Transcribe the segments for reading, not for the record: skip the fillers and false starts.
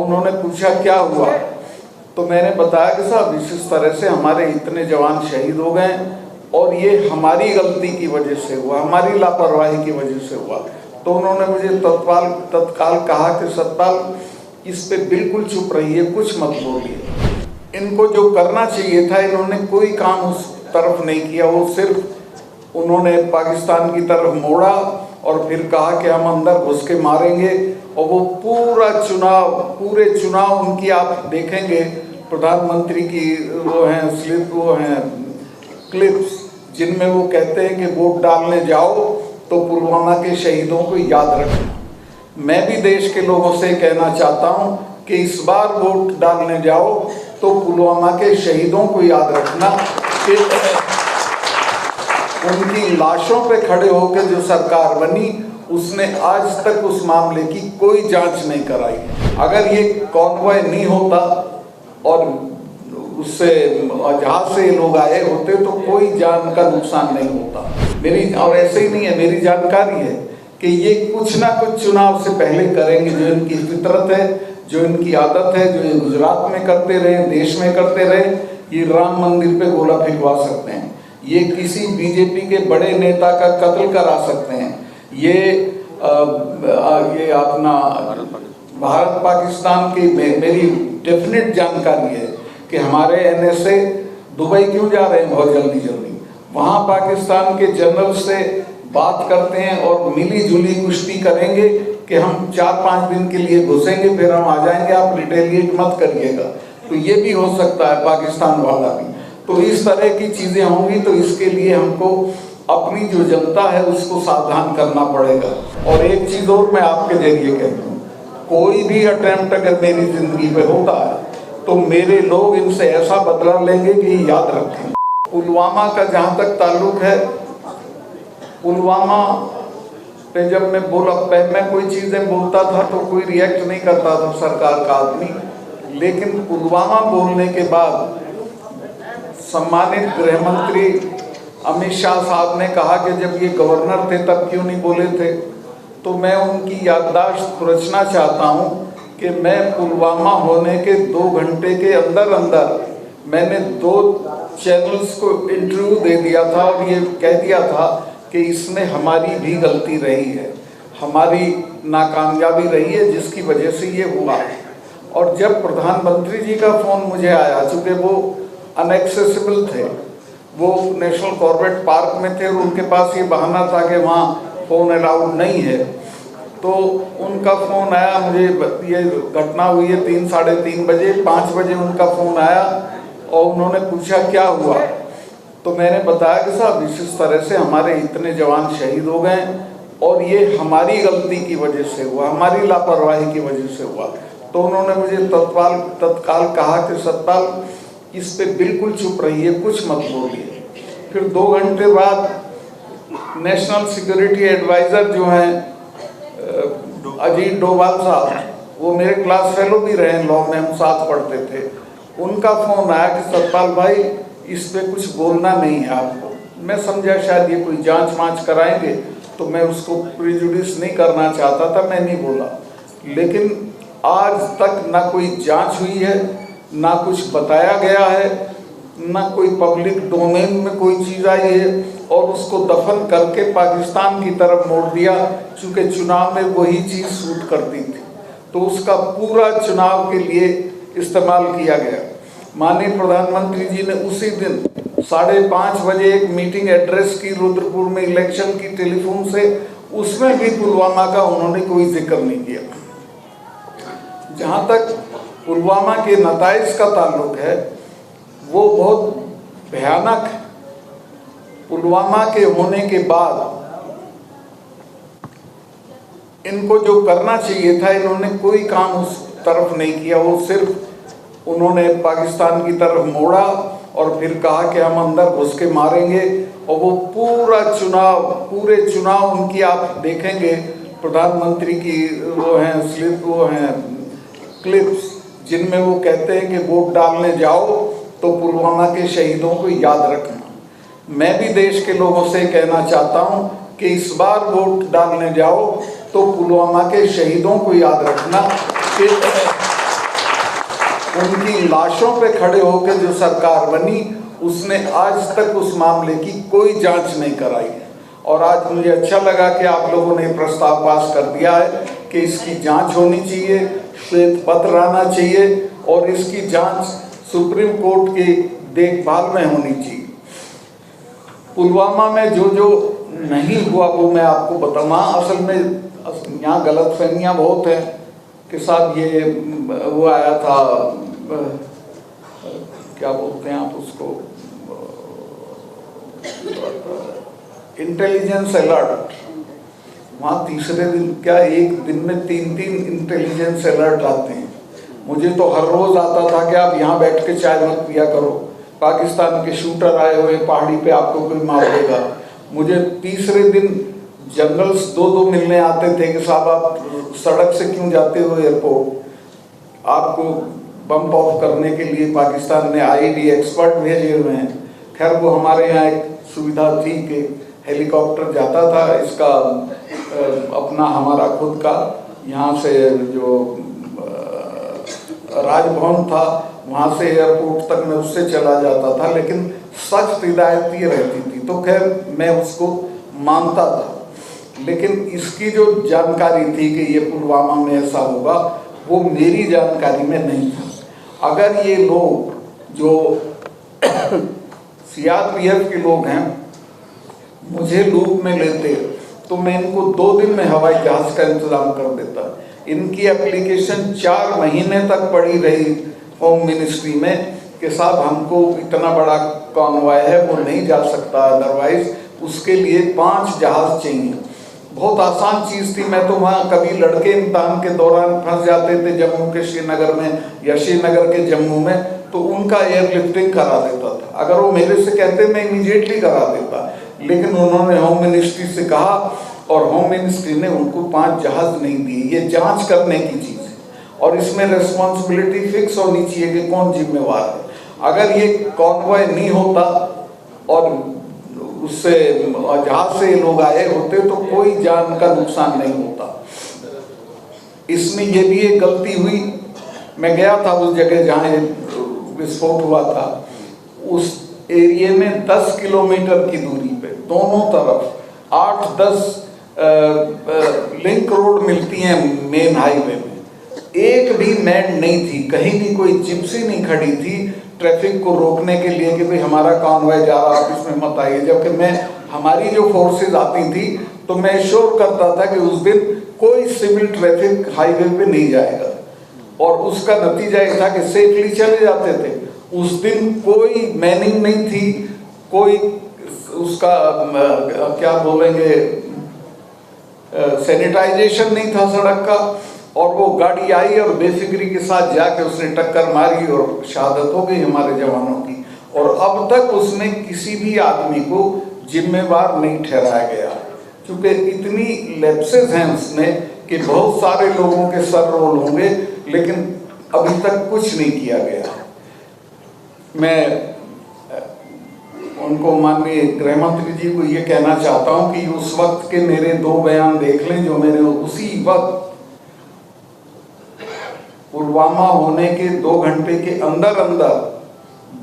उन्होंने पूछा क्या हुआ, तो मैंने बताया कि साहब इस तरह से हमारे इतने जवान शहीद हो गए और ये हमारी गलती की वजह से हुआ, हमारी लापरवाही की वजह से हुआ। तो उन्होंने मुझे तत्काल कहा कि सतपाल इस पे बिल्कुल चुप रहिए, कुछ मत बोलिए। इनको जो करना चाहिए था इन्होंने कोई काम उस तरफ नहीं किया, वो सिर्फ उन्होंने पाकिस्तान की तरफ मोड़ा और फिर कहा कि हम अंदर घुस के मारेंगे। और वो पूरे चुनाव उनकी आप देखेंगे, प्रधानमंत्री की वो हैं क्लिप्स जिनमें वो कहते हैं कि वोट डालने जाओ तो पुलवामा के शहीदों को याद रखना। मैं भी देश के लोगों से कहना चाहता हूं कि इस बार वोट डालने जाओ तो पुलवामा के शहीदों को याद रखना कि उनकी लाशों पे खड़े होकर जो सरकार बनी उसने आज तक उस मामले की कोई जांच नहीं कराई। अगर ये कॉन्वॉय नहीं होता और उससे जहाज से लोग आए होते तो कोई जान का नुकसान नहीं होता। मेरी और ऐसे ही नहीं है, मेरी जानकारी है कि ये कुछ ना कुछ चुनाव से पहले करेंगे। जो इनकी फितरत है, जो इनकी आदत है, जो ये गुजरात में करते रहे, देश में करते रहे, ये राम मंदिर पे गोला फेंकवा सकते हैं, ये किसी बीजेपी के बड़े नेता का कत्ल करा सकते हैं, ये अपना भारत पाकिस्तान की मेरी डेफिनेट जानकारी है कि हमारे एनएसए दुबई क्यों जा रहे हैं बहुत जल्दी वहाँ पाकिस्तान के जनरल से बात करते हैं और मिली जुली कुश्ती करेंगे कि हम 4-5 दिन के लिए घुसेंगे फिर हम आ जाएंगे, आप रिटेलिएट मत करिएगा। तो ये भी हो सकता है पाकिस्तान वाला भी। तो इस तरह की चीज़ें होंगी, तो इसके लिए हमको अपनी जो जनता है उसको सावधान करना पड़ेगा। और एक चीज़ और मैं आपके जरिए कहता हूँ, कोई भी अटेम्प्ट अगर मेरी जिंदगी पे होता है तो मेरे लोग इनसे ऐसा बदला लेंगे कि याद रखें। पुलवामा का जहाँ तक ताल्लुक है, पुलवामा पे जब मैं कोई चीज़ें बोलता था तो कोई रिएक्ट नहीं करता था सरकार का आदमी, लेकिन पुलवामा बोलने के बाद सम्मानित गृह मंत्री अमित शाह साहब ने कहा कि जब ये गवर्नर थे तब क्यों नहीं बोले थे। तो मैं उनकी याददाश्त खुरचना चाहता हूँ कि मैं पुलवामा होने के 2 घंटे के अंदर मैंने 2 चैनल्स को इंटरव्यू दे दिया था और ये कह दिया था कि इसमें हमारी भी गलती रही है, हमारी नाकामयाबी रही है जिसकी वजह से ये हुआ। और जब प्रधानमंत्री जी का फ़ोन मुझे आया, चूँकि वो अनएक्सेसिबल थे, वो नेशनल कॉर्बेट पार्क में थे और उनके पास ये बहाना था कि वहाँ फ़ोन अलाउड नहीं है, तो उनका फ़ोन आया मुझे। ये घटना हुई है 3-3:30 बजे, 5 बजे उनका फ़ोन आया और उन्होंने पूछा क्या हुआ, तो मैंने बताया कि साहब इस तरह से हमारे इतने जवान शहीद हो गए और ये हमारी गलती की वजह से हुआ, हमारी लापरवाही की वजह से हुआ। तो उन्होंने मुझे तत्काल कहा कि सतपाल इस पे बिल्कुल चुप रहिए, कुछ मत बोलिए। फिर 2 घंटे बाद नेशनल सिक्योरिटी एडवाइज़र जो हैं अजीत डोभाल साहब, वो मेरे क्लास फेलो भी रहे, लॉ में हम साथ पढ़ते थे, उनका फ़ोन आया कि सतपाल भाई इस पे कुछ बोलना नहीं है आपको। मैं समझा शायद ये कोई जांच वाँच कराएंगे, तो मैं उसको प्रिजुडिस नहीं करना चाहता था, मैं नहीं बोला। लेकिन आज तक ना कोई जांच हुई है, ना कुछ बताया गया है, ना कोई पब्लिक डोमेन में कोई चीज़ आई है, और उसको दफन करके पाकिस्तान की तरफ मोड़ दिया, चूँकि चुनाव में वही चीज़ सूट करती थी, तो उसका पूरा चुनाव के लिए इस्तेमाल किया गया। माननीय प्रधानमंत्री जी ने उसी दिन 5:30 बजे एक मीटिंग एड्रेस की रुद्रपुर में इलेक्शन की टेलीफोन से, उसमें भी पुलवामा का उन्होंने कोई जिक्र नहीं किया। जहाँ तक पुलवामा के नताइज का ताल्लुक है वो बहुत भयानक है। पुलवामा के होने के बाद इनको जो करना चाहिए था इन्होंने कोई काम उस तरफ नहीं किया, वो सिर्फ उन्होंने पाकिस्तान की तरफ मोड़ा और फिर कहा कि हम अंदर घुस के मारेंगे। और वो पूरे चुनाव उनकी आप देखेंगे, प्रधानमंत्री की वो हैं क्लिप्स जिनमें वो कहते हैं कि वोट डालने जाओ तो पुलवामा के शहीदों को याद रखना। मैं भी देश के लोगों से कहना चाहता हूँ कि इस बार वोट डालने जाओ तो पुलवामा के शहीदों को याद रखना कि उनकी लाशों पे खड़े होकर जो सरकार बनी उसने आज तक उस मामले की कोई जांच नहीं कराई है। और आज मुझे अच्छा लगा कि आप लोगों ने प्रस्ताव पास कर दिया है कि इसकी जांच होनी चाहिए, श्वेत पत्र आना चाहिए और इसकी जांच सुप्रीम कोर्ट की देखभाल में होनी चाहिए। पुलवामा में जो जो नहीं हुआ वो मैं आपको बताऊँ। असल में यहाँ गलतफहमियाँ बहुत हैं कि साहब ये वो आया था, क्या बोलते हैं आप उसको, इंटेलिजेंस अलर्ट। वहाँ तीसरे दिन क्या एक दिन में 3-3 इंटेलिजेंस अलर्ट आते हैं। मुझे तो हर रोज आता था कि आप यहाँ बैठ के चाय मत पिया करो, पाकिस्तान के शूटर आए हुए पहाड़ी पे आपको कोई मार देगा। मुझे तीसरे दिन जनरल्स 2-2 मिलने आते थे कि साहब आप सड़क से क्यों जाते हो एयरपोर्ट, आपको बम्प ऑफ करने के लिए पाकिस्तान ने आईडी एक्सपर्ट भेजे हुए हैं। खैर वो हमारे यहाँ एक सुविधा थी कि हेलीकॉप्टर जाता था, इसका अपना हमारा खुद का यहाँ से जो राजभवन था वहाँ से एयरपोर्ट तक मैं उससे चला जाता था, लेकिन सख्त हिदायत ये रहती थी। तो खैर मैं उसको मानता था, लेकिन इसकी जो जानकारी थी कि ये पुलवामा में ऐसा होगा वो मेरी जानकारी में नहीं था। अगर ये लोग जो सीआरपीएफ के लोग हैं मुझे लूप में लेते तो मैं इनको 2 दिन में हवाई जहाज का इंतजाम कर देता। इनकी एप्लीकेशन 4 महीने तक पड़ी रही होम मिनिस्ट्री में कि साहब हमको इतना बड़ा कॉन्वॉय है वो नहीं जा सकता, अदरवाइज उसके लिए 5 जहाज चाहिए। बहुत आसान चीज़ थी। मैं तो वहाँ कभी लड़के इम्तिहान के दौरान फंस जाते थे जम्मू के श्रीनगर में या श्रीनगर के जम्मू में, तो उनका एयरलिफ्टिंग करा देता था। अगर वो मेरे से कहते मैं इमीडिएटली करा देता, लेकिन उन्होंने होम मिनिस्ट्री से कहा और होम मिनिस्ट्री ने उनको 5 जहाज नहीं दिए। ये जांच करने की चीज़ है और इसमें रिस्पॉन्सिबिलिटी फिक्स होनी चाहिए कि कौन जिम्मेवार है। अगर ये कॉन्वॉय नहीं होता और उससे जहाज से लोग आए होते तो कोई जान का नुकसान नहीं होता। इसमें ये भी एक गलती हुई। मैं गया था उस जगह जहाँ विस्फोट हुआ था, उस एरिया में 10 किलोमीटर की दूरी पे दोनों तरफ 8-10 लिंक रोड मिलती हैं मेन हाईवे में, एक भी मैन नहीं थी, कहीं भी कोई जिप्सी नहीं खड़ी थी ट्रैफिक को रोकने के लिए कि भाई हमारा कॉन्वॉय जा रहा आप इसमें मत आइए। जबकि मैं हमारी जो फोर्सेज आती थी तो मैं श्योर करता था कि उस दिन कोई सिविल ट्रैफिक हाईवे पे नहीं जाएगा और उसका नतीजा ये था कि सेफली चले जाते थे। उस दिन कोई मैनिंग नहीं थी, कोई उसका क्या बोलेंगे सैनिटाइजेशन नहीं था सड़क का, और वो गाड़ी आई और बेफिक्री के साथ जाके उसने टक्कर मारी और शहादत हो गई हमारे जवानों की। और अब तक उसमें किसी भी आदमी को जिम्मेवार नहीं ठहराया गया, क्योंकि इतनी लैप्सेस हैं उसमें कि बहुत सारे लोगों के सर रोल होंगे, लेकिन अभी तक कुछ नहीं किया गया। मैं उनको माननीय गृह मंत्री जी को ये कहना चाहता हूँ कि उस वक्त के मेरे 2 बयान देख लें जो मैंने उसी वक्त पुलवामा होने के 2 घंटे के अंदर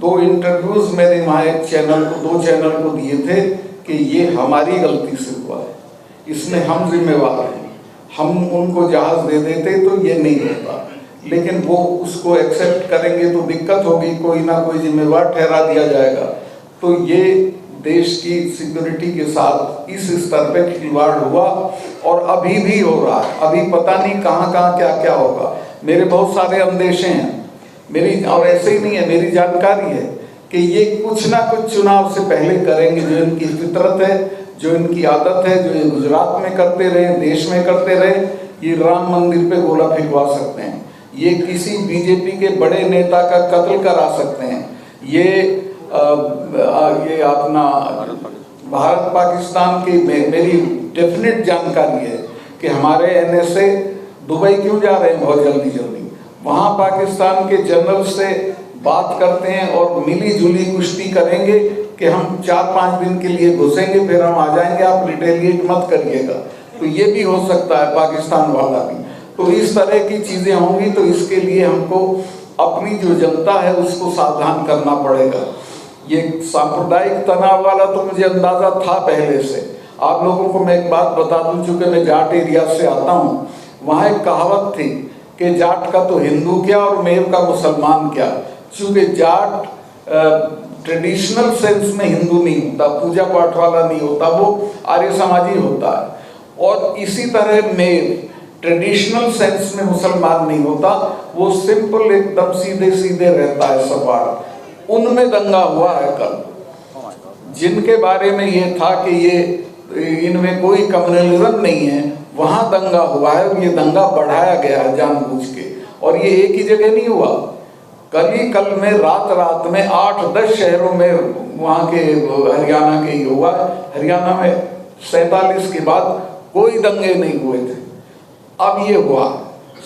2 इंटरव्यूज मैंने वहाँ एक चैनल को 2 चैनल को दिए थे कि ये हमारी गलती से हुआ है, इसमें हम जिम्मेवार हैं, हम उनको जहाज दे देते तो ये नहीं होता। लेकिन वो उसको एक्सेप्ट करेंगे तो दिक्कत होगी, कोई ना कोई जिम्मेवार ठहरा दिया जाएगा। तो ये देश की सिक्योरिटी के साथ इस स्तर पे खिलवाड़ हुआ और अभी भी हो रहा है। अभी पता नहीं कहाँ कहाँ क्या क्या होगा। मेरे बहुत सारे अंदेशे हैं मेरी, और ऐसे ही नहीं है, मेरी जानकारी है कि ये कुछ ना कुछ चुनाव से पहले करेंगे। जो इनकी फितरत है, जो इनकी आदत है, जो ये गुजरात में करते रहे, देश में करते रहे, ये राम मंदिर पे गोला फेंकवा सकते हैं, ये किसी बीजेपी के बड़े नेता का कत्ल करा सकते हैं, ये अपना भारत पाकिस्तान की मेरी डेफिनेट जानकारी है कि हमारे एनएसए दुबई क्यों जा रहे हैं बहुत जल्दी, वहाँ पाकिस्तान के जनरल से बात करते हैं और मिली जुली कुश्ती करेंगे कि हम 4-5 दिन के लिए घुसेंगे फिर हम आ जाएंगे, आप रिटेलिएट मत करिएगा। तो ये भी हो सकता है पाकिस्तान वाला भी। तो इस तरह की चीज़ें होंगी, तो इसके लिए हमको अपनी जो जनता है उसको सावधान करना पड़ेगा। ये सांप्रदायिक तनाव वाला तो मुझे अंदाजा था पहले से। आप लोगों को मैं एक बात बता दूं, चूंकि मैं जाट एरिया से आता हूँ, वहाँ एक कहावत थी कि जाट का तो हिंदू क्या और मेव का मुसलमान क्या। चूंकि जाट ट्रेडिशनल सेंस में हिंदू नहीं होता, पूजा पाठ वाला नहीं होता, वो आर्य समाजी होता है। और इसी तरह मेव ट्रेडिशनल सेंस में मुसलमान नहीं होता, वो सिंपल एकदम सीधे सीधे रहता है सपाट। उनमें दंगा हुआ है कल, जिनके बारे में ये था कि ये इनमें कोई कम्युनलिज्म नहीं है, वहां दंगा हुआ है। और ये दंगा बढ़ाया गया है जानबूझ के, और ये एक ही जगह नहीं हुआ। कल में रात में 8-10 शहरों में वहाँ के हरियाणा के ही हुआ। हरियाणा में 47 के बाद कोई दंगे नहीं हुए थे, अब ये हुआ।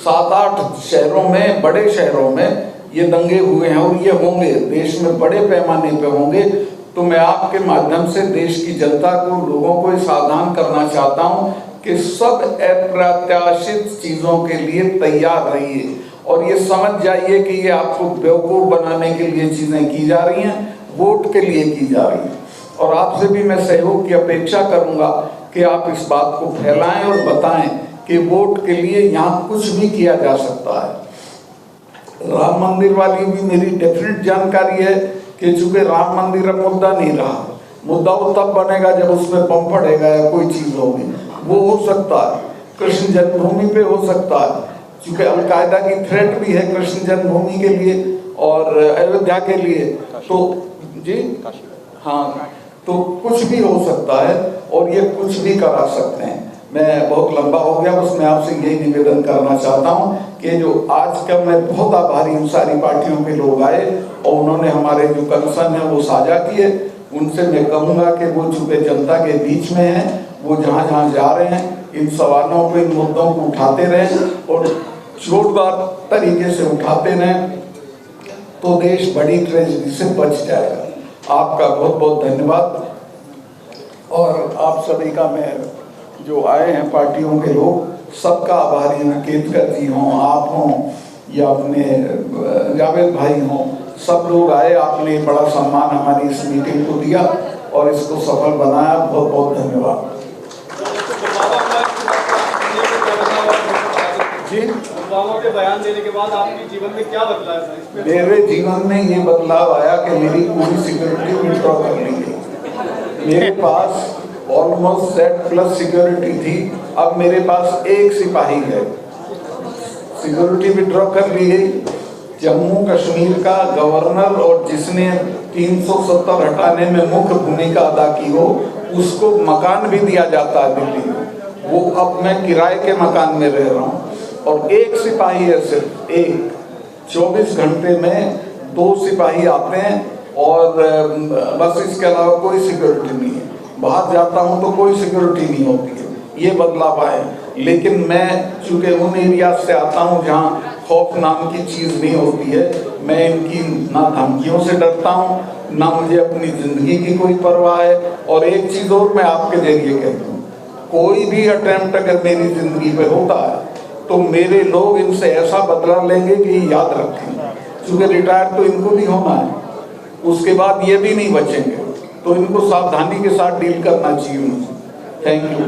7-8 शहरों में, बड़े शहरों में ये दंगे हुए हैं, और ये होंगे देश में बड़े पैमाने पे होंगे। तो मैं आपके माध्यम से देश की जनता को, लोगों को सावधान करना चाहता हूँ कि सब अप्रत्याशित चीज़ों के लिए तैयार रहिए, और ये समझ जाइए कि ये आपको बेवकूफ़ बनाने के लिए चीज़ें की जा रही हैं, वोट के लिए की जा रही हैं। और आपसे भी मैं सहयोग की अपेक्षा करूँगा कि आप इस बात को फैलाएं और बताएं कि वोट के लिए यहाँ कुछ भी किया जा सकता है। राम मंदिर वाली भी मेरी डेफिनेट जानकारी है कि चूंकि राम मंदिर अब मुद्दा नहीं रहा, मुद्दा वो तब बनेगा जब उसमें बम पड़ेगा या कोई चीज़ होगी, वो हो सकता है। कृष्ण जन्मभूमि पे हो सकता है, चूंकि अलकायदा की थ्रेट भी है कृष्ण जन्मभूमि के लिए और अयोध्या के लिए। तो जी हाँ, तो कुछ भी हो सकता है और ये कुछ भी करा सकते हैं। मैं बहुत लंबा हो गया, बस मैं आपसे यही निवेदन करना चाहता हूँ कि जो आज का, मैं बहुत आभारी हूँ सारी पार्टियों के लोग आए और उन्होंने हमारे जो कंसर्न है वो साझा किए। उनसे मैं कहूँगा कि वो चूँकि जनता के बीच में हैं, वो जहाँ जहाँ जा रहे हैं इन सवालों पे, इन मुद्दों को उठाते रहें और जोरदार तरीके से उठाते रहें, तो देश बड़ी ट्रेजेडी से बच जाएगा। आपका बहुत बहुत धन्यवाद। और आप सभी का, मैं जो आए हैं पार्टियों के लोग, सबका आभारी हूँ। केतकर जी हों, आप हों या अपने जावेद भाई हों, सब लोग आए। आपने बड़ा सम्मान हमारी इस मीटिंग को दिया और इसको सफल बनाया। बहुत बहुत धन्यवाद जी। के बयान देने के बाद आपके जीवन में क्या बदला है? मेरे जीवन में ये बदलाव आया कि मेरी पूरी सिक्योरिटी विड्रॉ कर ली गई। मेरे पास ऑलमोस्ट सेट प्लस सिक्योरिटी थी, अब मेरे पास एक सिपाही है। सिक्योरिटी विड्रॉ कर ली गई। जम्मू कश्मीर का गवर्नर और जिसने 370 हटाने में मुख्य भूमिका अदा की हो, उसको मकान भी दिया जाता है दिल्ली में। वो अब मैं किराए के मकान में रह रहा हूँ और एक सिपाही है, सिर्फ एक। 24 घंटे में 2 सिपाही आते हैं और बस, इसके अलावा कोई सिक्योरिटी नहीं है। बाहर जाता हूँ तो कोई सिक्योरिटी नहीं होती है। ये बदलाव आए। लेकिन मैं चूँकि उन एरिया से आता हूँ जहाँ खौफ नाम की चीज़ नहीं होती है, मैं इनकी ना धमकियों से डरता हूँ, ना मुझे अपनी ज़िंदगी की कोई परवाह है। और एक चीज़ और मैं आपके जरिए कहता हूँ, कोई भी अटेम्प्ट अगर मेरी ज़िंदगी पे होता है तो मेरे लोग इनसे ऐसा बदला लेंगे कि याद रखें। क्योंकि रिटायर तो इनको भी होना है, उसके बाद ये भी नहीं बचेंगे, तो इनको सावधानी के साथ डील करना चाहिए। Thank you.